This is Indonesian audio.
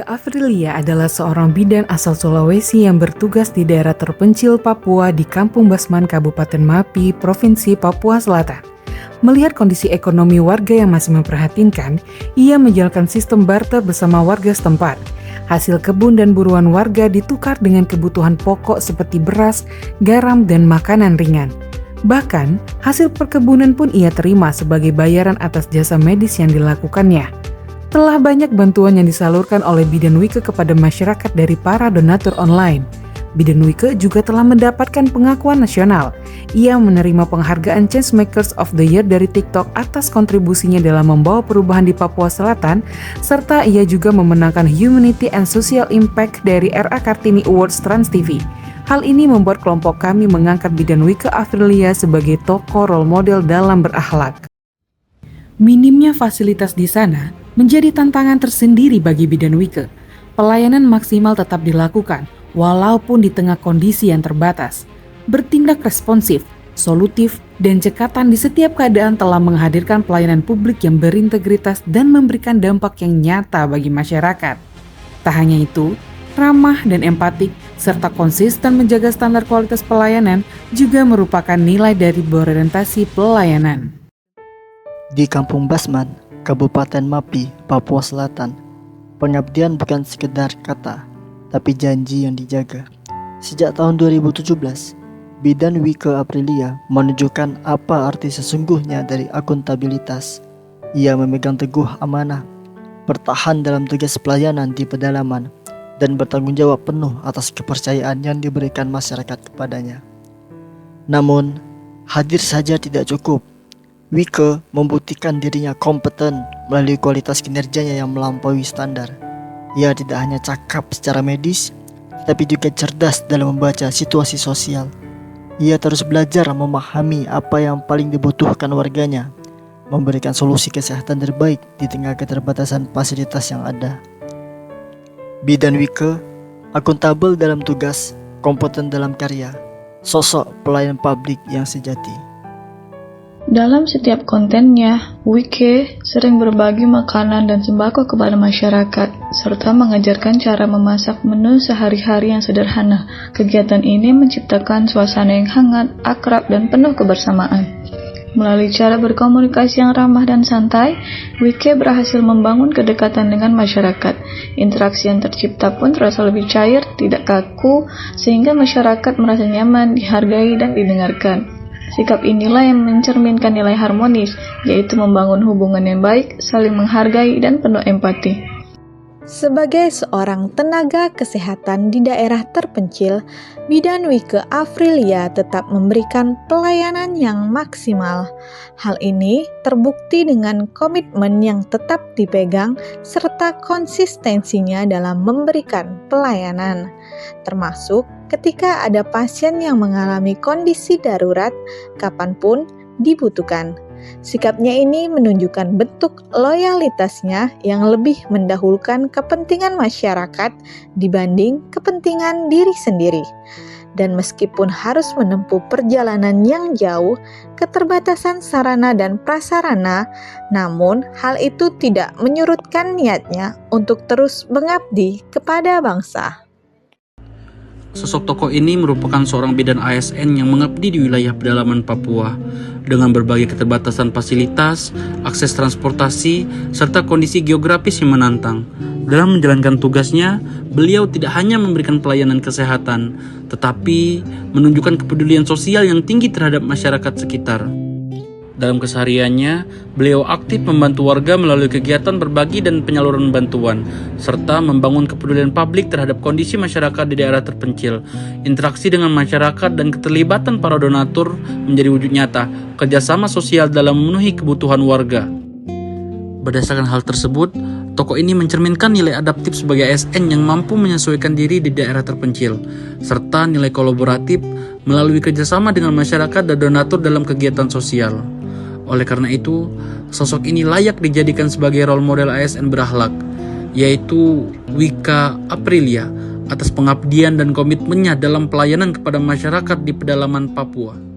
Wike Afrilia adalah seorang bidan asal Sulawesi yang bertugas di daerah terpencil Papua di Kampung Basman, Kabupaten Mapi, Provinsi Papua Selatan. Melihat kondisi ekonomi warga yang masih memprihatinkan, ia menjalankan sistem barter bersama warga setempat. Hasil kebun dan buruan warga ditukar dengan kebutuhan pokok seperti beras, garam, dan makanan ringan. Bahkan, hasil perkebunan pun ia terima sebagai bayaran atas jasa medis yang dilakukannya. Telah banyak bantuan yang disalurkan oleh Bidan Wike kepada masyarakat dari para donatur online. Bidan Wike juga telah mendapatkan pengakuan nasional. Ia menerima penghargaan Changemakers of the Year dari TikTok atas kontribusinya dalam membawa perubahan di Papua Selatan, serta ia juga memenangkan Humanity and Social Impact dari RA Kartini Awards Trans TV. Hal ini membuat kelompok kami mengangkat Bidan Wike Afrilia sebagai tokoh role model dalam berakhlak. Minimnya fasilitas di sana menjadi tantangan tersendiri bagi Bidan Wike. Pelayanan maksimal tetap dilakukan, walaupun di tengah kondisi yang terbatas. Bertindak responsif, solutif, dan cekatan di setiap keadaan telah menghadirkan pelayanan publik yang berintegritas dan memberikan dampak yang nyata bagi masyarakat. Tak hanya itu, ramah dan empatik, serta konsisten menjaga standar kualitas pelayanan juga merupakan nilai dari berorientasi pelayanan. Di Kampung Basman, Kabupaten Mapi, Papua Selatan, pengabdian bukan sekedar kata, tapi janji yang dijaga. Sejak tahun 2017, Bidan Wike Afrilia menunjukkan apa arti sesungguhnya dari akuntabilitas. Ia memegang teguh amanah, bertahan dalam tugas pelayanan di pedalaman, dan bertanggung jawab penuh atas kepercayaan yang diberikan masyarakat kepadanya. Namun, hadir saja tidak cukup. Wike membuktikan dirinya kompeten melalui kualitas kinerjanya yang melampaui standar. Ia tidak hanya cakap secara medis, tetapi juga cerdas dalam membaca situasi sosial. Ia terus belajar memahami apa yang paling dibutuhkan warganya, memberikan solusi kesehatan terbaik di tengah keterbatasan fasilitas yang ada. Bidan Wike akuntabel dalam tugas, kompeten dalam karya, sosok pelayan publik yang sejati. Dalam setiap kontennya, Wike sering berbagi makanan dan sembako kepada masyarakat, serta mengajarkan cara memasak menu sehari-hari yang sederhana. Kegiatan ini menciptakan suasana yang hangat, akrab, dan penuh kebersamaan. Melalui cara berkomunikasi yang ramah dan santai, Wike berhasil membangun kedekatan dengan masyarakat. Interaksi yang tercipta pun terasa lebih cair, tidak kaku, sehingga masyarakat merasa nyaman, dihargai, dan didengarkan. Sikap inilah yang mencerminkan nilai harmonis, yaitu membangun hubungan yang baik, saling menghargai, dan penuh empati. Sebagai seorang tenaga kesehatan di daerah terpencil, Bidan Wike Afrilia tetap memberikan pelayanan yang maksimal. Hal ini terbukti dengan komitmen yang tetap dipegang serta konsistensinya dalam memberikan pelayanan, termasuk ketika ada pasien yang mengalami kondisi darurat kapanpun dibutuhkan. Sikapnya ini menunjukkan bentuk loyalitasnya yang lebih mendahulukan kepentingan masyarakat dibanding kepentingan diri sendiri. Dan meskipun harus menempuh perjalanan yang jauh, keterbatasan sarana dan prasarana, namun hal itu tidak menyurutkan niatnya untuk terus mengabdi kepada bangsa. Sosok tokoh ini merupakan seorang bidan ASN yang mengabdi di wilayah pedalaman Papua dengan berbagai keterbatasan fasilitas, akses transportasi, serta kondisi geografis yang menantang. Dalam menjalankan tugasnya, beliau tidak hanya memberikan pelayanan kesehatan, tetapi menunjukkan kepedulian sosial yang tinggi terhadap masyarakat sekitar. Dalam kesehariannya, beliau aktif membantu warga melalui kegiatan berbagi dan penyaluran bantuan, serta membangun kepedulian publik terhadap kondisi masyarakat di daerah terpencil. Interaksi dengan masyarakat dan keterlibatan para donatur menjadi wujud nyata kerjasama sosial dalam memenuhi kebutuhan warga. Berdasarkan hal tersebut, tokoh ini mencerminkan nilai adaptif sebagai ASN yang mampu menyesuaikan diri di daerah terpencil, serta nilai kolaboratif melalui kerjasama dengan masyarakat dan donatur dalam kegiatan sosial. Oleh karena itu, sosok ini layak dijadikan sebagai role model ASN berakhlak, yaitu Wike Afrilia, atas pengabdian dan komitmennya dalam pelayanan kepada masyarakat di pedalaman Papua.